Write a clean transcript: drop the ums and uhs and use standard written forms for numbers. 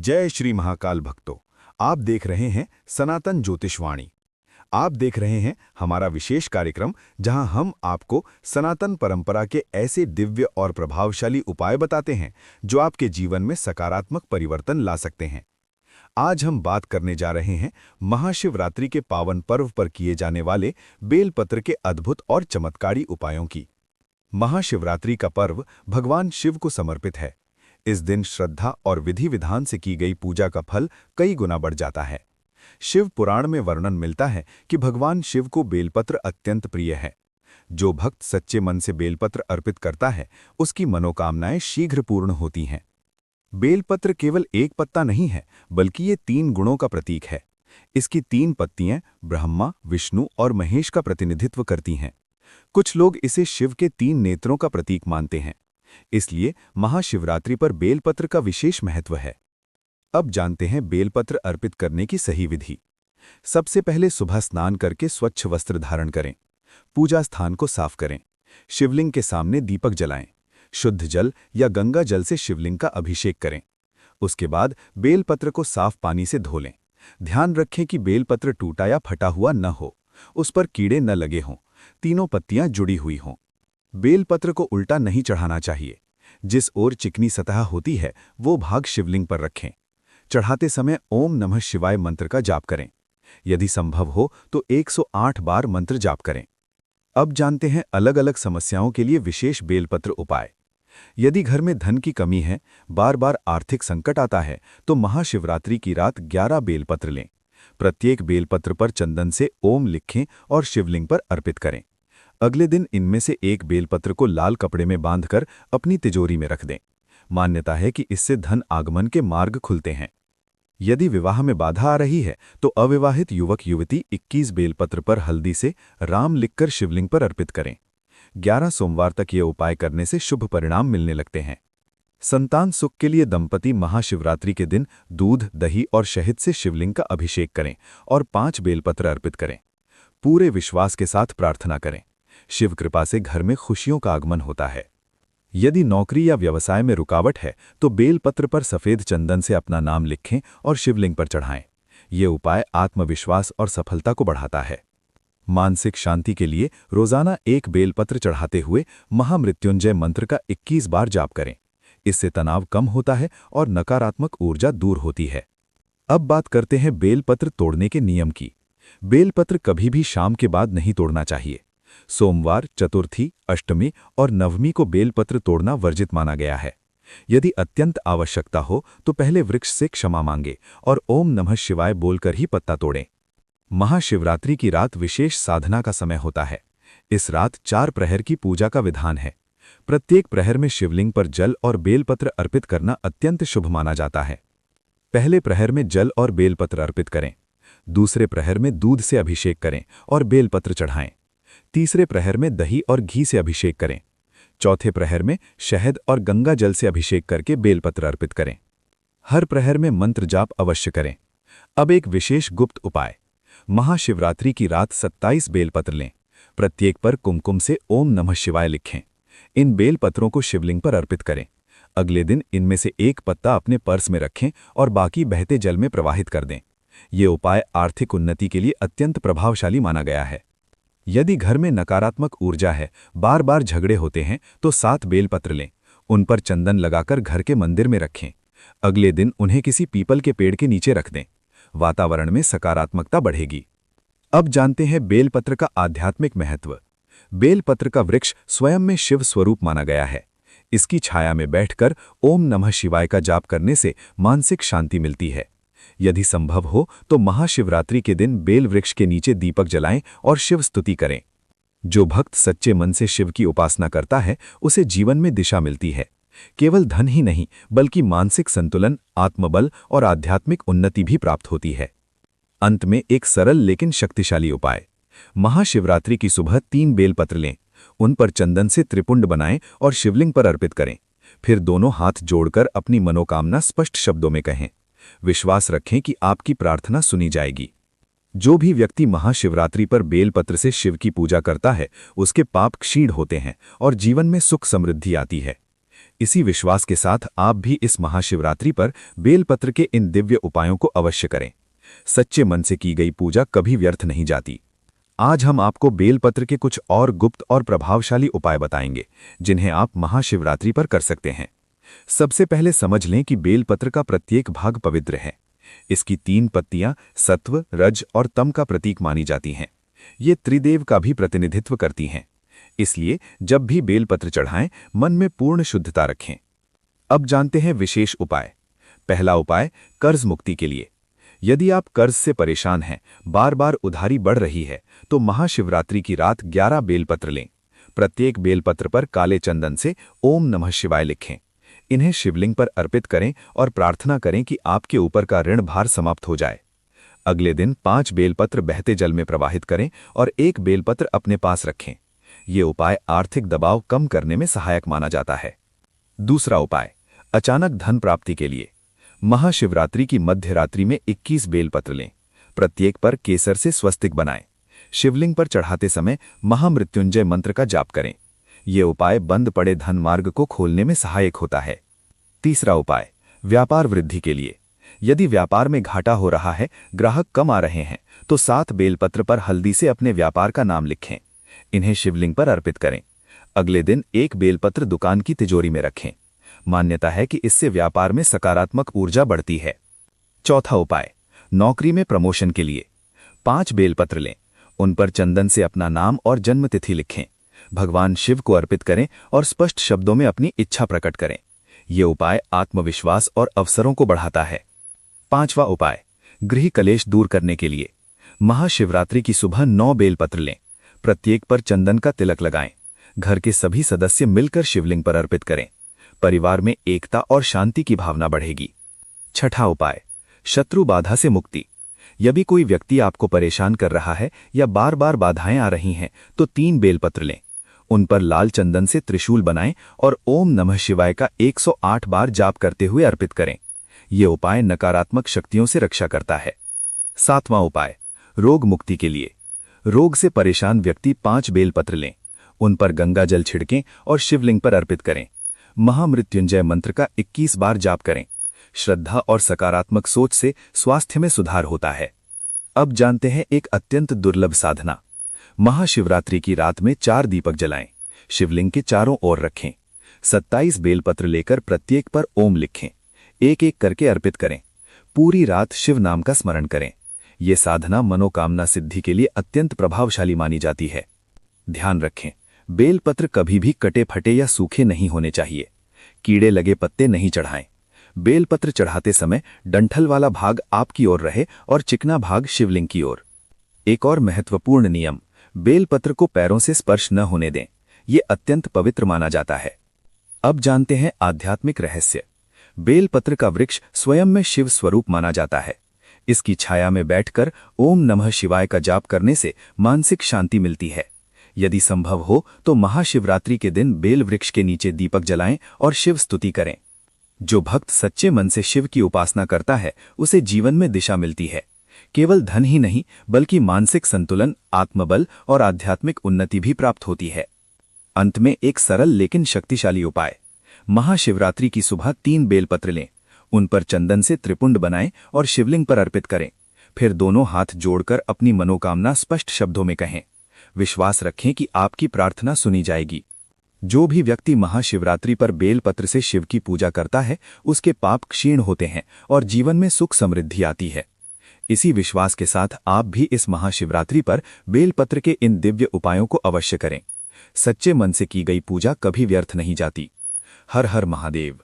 जय श्री महाकाल भक्तों। आप देख रहे हैं सनातन ज्योतिषवाणी। आप देख रहे हैं हमारा विशेष कार्यक्रम जहां हम आपको सनातन परंपरा के ऐसे दिव्य और प्रभावशाली उपाय बताते हैं जो आपके जीवन में सकारात्मक परिवर्तन ला सकते हैं। आज हम बात करने जा रहे हैं महाशिवरात्रि के पावन पर्व पर किए जाने वाले बेलपत्र के अद्भुत और चमत्कारी उपायों की। महाशिवरात्रि का पर्व भगवान शिव को समर्पित है। इस दिन श्रद्धा और विधि विधान से की गई पूजा का फल कई गुना बढ़ जाता है। शिव पुराण में वर्णन मिलता है कि भगवान शिव को बेलपत्र अत्यंत प्रिय है। जो भक्त सच्चे मन से बेलपत्र अर्पित करता है उसकी मनोकामनाएं शीघ्र पूर्ण होती हैं। बेलपत्र केवल एक पत्ता नहीं है, बल्कि ये 3 गुणों का प्रतीक है। इसकी 3 पत्तियां ब्रह्मा, विष्णु और महेश का प्रतिनिधित्व करती हैं। कुछ लोग इसे शिव के 3 नेत्रों का प्रतीक मानते हैं। इसलिए महाशिवरात्रि पर बेलपत्र का विशेष महत्व है। अब जानते हैं बेलपत्र अर्पित करने की सही विधि। सबसे पहले सुबह स्नान करके स्वच्छ वस्त्र धारण करें। पूजा स्थान को साफ करें। शिवलिंग के सामने दीपक जलाएं। शुद्ध जल या गंगा जल से शिवलिंग का अभिषेक करें। उसके बाद बेलपत्र को साफ पानी से धो लें। ध्यान रखें कि बेलपत्र टूटा या फटा हुआ न हो, उस पर कीड़े न लगे हों, तीनों पत्तियां जुड़ी हुई हों। बेलपत्र को उल्टा नहीं चढ़ाना चाहिए। जिस ओर चिकनी सतह होती है वो भाग शिवलिंग पर रखें। चढ़ाते समय ओम नमः शिवाय मंत्र का जाप करें। यदि संभव हो तो 108 बार मंत्र जाप करें। अब जानते हैं अलग अलग समस्याओं के लिए विशेष बेलपत्र उपाय। यदि घर में धन की कमी है, बार बार आर्थिक संकट आता है, तो महाशिवरात्रि की रात 11 बेलपत्र लें। प्रत्येक बेलपत्र पर चंदन से ओम लिखें और शिवलिंग पर अर्पित करें। अगले दिन इनमें से एक बेलपत्र को लाल कपड़े में बांधकर अपनी तिजोरी में रख दें। मान्यता है कि इससे धन आगमन के मार्ग खुलते हैं। यदि विवाह में बाधा आ रही है तो अविवाहित युवक युवती 21 बेलपत्र पर हल्दी से राम लिखकर शिवलिंग पर अर्पित करें। 11 सोमवार तक ये उपाय करने से शुभ परिणाम मिलने लगते हैं। संतान सुख के लिए दंपति महाशिवरात्रि के दिन दूध, दही और शहद से शिवलिंग का अभिषेक करें और 5 बेलपत्र अर्पित करें। पूरे विश्वास के साथ प्रार्थना करें। शिव कृपा से घर में खुशियों का आगमन होता है। यदि नौकरी या व्यवसाय में रुकावट है तो बेलपत्र पर सफेद चंदन से अपना नाम लिखें और शिवलिंग पर चढ़ाएं। ये उपाय आत्मविश्वास और सफलता को बढ़ाता है। मानसिक शांति के लिए रोजाना एक बेलपत्र चढ़ाते हुए महामृत्युंजय मंत्र का 21 बार जाप करें। इससे तनाव कम होता है और नकारात्मक ऊर्जा दूर होती है। अब बात करते हैं बेलपत्र तोड़ने के नियम की। बेलपत्र कभी भी शाम के बाद नहीं तोड़ना चाहिए। सोमवार, चतुर्थी, अष्टमी और नवमी को बेलपत्र तोड़ना वर्जित माना गया है। यदि अत्यंत आवश्यकता हो तो पहले वृक्ष से क्षमा मांगे और ओम नमः शिवाय बोलकर ही पत्ता तोड़ें। महाशिवरात्रि की रात विशेष साधना का समय होता है। इस रात 4 प्रहर की पूजा का विधान है। प्रत्येक प्रहर में शिवलिंग पर जल और बेलपत्र अर्पित करना अत्यंत शुभ माना जाता है। पहले प्रहर में जल और बेलपत्र अर्पित करें। दूसरे प्रहर में दूध से अभिषेक करें और बेलपत्र चढ़ाएं। तीसरे प्रहर में दही और घी से अभिषेक करें। चौथे प्रहर में शहद और गंगा जल से अभिषेक करके बेलपत्र अर्पित करें। हर प्रहर में मंत्र जाप अवश्य करें। अब एक विशेष गुप्त उपाय। महाशिवरात्रि की रात 27 बेलपत्र लें। प्रत्येक पर कुमकुम से ओम नमः शिवाय लिखें। इन बेलपत्रों को शिवलिंग पर अर्पित करें। अगले दिन इनमें से एक पत्ता अपने पर्स में रखें और बाकी बहते जल में प्रवाहित कर दें। ये उपाय आर्थिक उन्नति के लिए अत्यंत प्रभावशाली माना गया है। यदि घर में नकारात्मक ऊर्जा है, बार बार झगड़े होते हैं, तो 7 बेलपत्र लें। उन पर चंदन लगाकर घर के मंदिर में रखें। अगले दिन उन्हें किसी पीपल के पेड़ के नीचे रख दें। वातावरण में सकारात्मकता बढ़ेगी। अब जानते हैं बेलपत्र का आध्यात्मिक महत्व। बेलपत्र का वृक्ष स्वयं में शिव स्वरूप माना गया है। इसकी छाया में बैठकर ओम नमः शिवाय का जाप करने से मानसिक शांति मिलती है। यदि संभव हो तो महाशिवरात्रि के दिन बेल वृक्ष के नीचे दीपक जलाएं और शिव स्तुति करें। जो भक्त सच्चे मन से शिव की उपासना करता है उसे जीवन में दिशा मिलती है। केवल धन ही नहीं, बल्कि मानसिक संतुलन, आत्मबल और आध्यात्मिक उन्नति भी प्राप्त होती है। अंत में एक सरल लेकिन शक्तिशाली उपाय। महाशिवरात्रि की सुबह 3 बेलपत्र लें। उन पर चंदन से त्रिपुंड बनाएं और शिवलिंग पर अर्पित करें। फिर दोनों हाथ जोड़कर अपनी मनोकामना स्पष्ट शब्दों में कहें। विश्वास रखें कि आपकी प्रार्थना सुनी जाएगी। जो भी व्यक्ति महाशिवरात्रि पर बेलपत्र से शिव की पूजा करता है उसके पाप क्षीण होते हैं और जीवन में सुख समृद्धि आती है। इसी विश्वास के साथ आप भी इस महाशिवरात्रि पर बेलपत्र के इन दिव्य उपायों को अवश्य करें। सच्चे मन से की गई पूजा कभी व्यर्थ नहीं जाती। आज हम आपको बेलपत्र के कुछ और गुप्त और प्रभावशाली उपाय बताएंगे, जिन्हें आप महाशिवरात्रि पर कर सकते हैं। सबसे पहले समझ लें कि बेलपत्र का प्रत्येक भाग पवित्र है। इसकी 3 पत्तियां सत्व, रज और तम का प्रतीक मानी जाती हैं। ये त्रिदेव का भी प्रतिनिधित्व करती हैं। इसलिए जब भी बेलपत्र चढ़ाएं, मन में पूर्ण शुद्धता रखें। अब जानते हैं विशेष उपाय। पहला उपाय, कर्ज मुक्ति के लिए। यदि आप कर्ज से परेशान हैं, बार बार उधारी बढ़ रही है, तो महाशिवरात्रि की रात 11 बेलपत्र लें। प्रत्येक बेलपत्र पर काले चंदन से ओम नमः शिवाय लिखें। इन्हें शिवलिंग पर अर्पित करें और प्रार्थना करें कि आपके ऊपर का ऋण भार समाप्त हो जाए। अगले दिन 5 बेलपत्र बहते जल में प्रवाहित करें और 1 बेलपत्र अपने पास रखें। ये उपाय आर्थिक दबाव कम करने में सहायक माना जाता है। दूसरा उपाय, अचानक धन प्राप्ति के लिए। महाशिवरात्रि की मध्य रात्रि में 21 बेलपत्र लें। प्रत्येक पर केसर से स्वस्तिक बनाएं। शिवलिंग पर चढ़ाते समय महामृत्युंजय मंत्र का जाप करें। ये उपाय बंद पड़े धन मार्ग को खोलने में सहायक होता है। तीसरा उपाय, व्यापार वृद्धि के लिए। यदि व्यापार में घाटा हो रहा है, ग्राहक कम आ रहे हैं, तो 7 बेलपत्र पर हल्दी से अपने व्यापार का नाम लिखें। इन्हें शिवलिंग पर अर्पित करें। अगले दिन 1 बेलपत्र दुकान की तिजोरी में रखें। मान्यता है कि इससे व्यापार में सकारात्मक ऊर्जा बढ़ती है। चौथा उपाय, नौकरी में प्रमोशन के लिए। 5 बेलपत्र लें। उन पर चंदन से अपना नाम और जन्मतिथि लिखें। भगवान शिव को अर्पित करें और स्पष्ट शब्दों में अपनी इच्छा प्रकट करें। यह उपाय आत्मविश्वास और अवसरों को बढ़ाता है। पांचवा उपाय, गृह कलेश दूर करने के लिए। महाशिवरात्रि की सुबह 9 बेलपत्र लें। प्रत्येक पर चंदन का तिलक लगाएं। घर के सभी सदस्य मिलकर शिवलिंग पर अर्पित करें। परिवार में एकता और शांति की भावना बढ़ेगी। छठा उपाय, शत्रु बाधा से मुक्ति। यदि कोई व्यक्ति आपको परेशान कर रहा है या बार बार बाधाएं आ रही हैं, तो 3 बेलपत्र लें। उन पर लाल चंदन से त्रिशूल बनाएं और ओम नमः शिवाय का 108 बार जाप करते हुए अर्पित करें। यह उपाय नकारात्मक शक्तियों से रक्षा करता है। 7वां उपाय, रोग मुक्ति के लिए। रोग से परेशान व्यक्ति 5 बेलपत्र लें। उन पर गंगा जल छिड़कें और शिवलिंग पर अर्पित करें। महामृत्युंजय मंत्र का 21 बार जाप करें। श्रद्धा और सकारात्मक सोच से स्वास्थ्य में सुधार होता है। अब जानते हैं एक अत्यंत दुर्लभ साधना। महाशिवरात्रि की रात में 4 दीपक जलाएं। शिवलिंग के चारों ओर रखें। 27 बेलपत्र लेकर प्रत्येक पर ओम लिखें। एक एक करके अर्पित करें। पूरी रात शिव नाम का स्मरण करें। यह साधना मनोकामना सिद्धि के लिए अत्यंत प्रभावशाली मानी जाती है। ध्यान रखें, बेलपत्र कभी भी कटे फटे या सूखे नहीं होने चाहिए। कीड़े लगे पत्ते नहीं चढ़ाएं। बेलपत्र चढ़ाते समय डंठल वाला भाग आपकी ओर रहे और चिकना भाग शिवलिंग की ओर। एक और महत्वपूर्ण नियम, बेलपत्र को पैरों से स्पर्श न होने दें। ये अत्यंत पवित्र माना जाता है। अब जानते हैं आध्यात्मिक रहस्य। बेलपत्र का वृक्ष स्वयं में शिव स्वरूप माना जाता है। इसकी छाया में बैठकर ओम नमः शिवाय का जाप करने से मानसिक शांति मिलती है। यदि संभव हो तो महाशिवरात्रि के दिन बेल वृक्ष के नीचे दीपक जलाएं और शिव स्तुति करें। जो भक्त सच्चे मन से शिव की उपासना करता है, उसे जीवन में दिशा मिलती है। केवल धन ही नहीं, बल्कि मानसिक संतुलन, आत्मबल और आध्यात्मिक उन्नति भी प्राप्त होती है। अंत में एक सरल लेकिन शक्तिशाली उपाय। महाशिवरात्रि की सुबह 3 बेलपत्र लें। उन पर चंदन से त्रिपुंड बनाएं और शिवलिंग पर अर्पित करें। फिर दोनों हाथ जोड़कर अपनी मनोकामना स्पष्ट शब्दों में कहें। विश्वास रखें कि आपकी प्रार्थना सुनी जाएगी। जो भी व्यक्ति महाशिवरात्रि पर बेलपत्र से शिव की पूजा करता है, उसके पाप क्षीण होते हैं और जीवन में सुख समृद्धि आती है। इसी विश्वास के साथ आप भी इस महाशिवरात्रि पर बेलपत्र के इन दिव्य उपायों को अवश्य करें। सच्चे मन से की गई पूजा कभी व्यर्थ नहीं जाती। हर हर महादेव।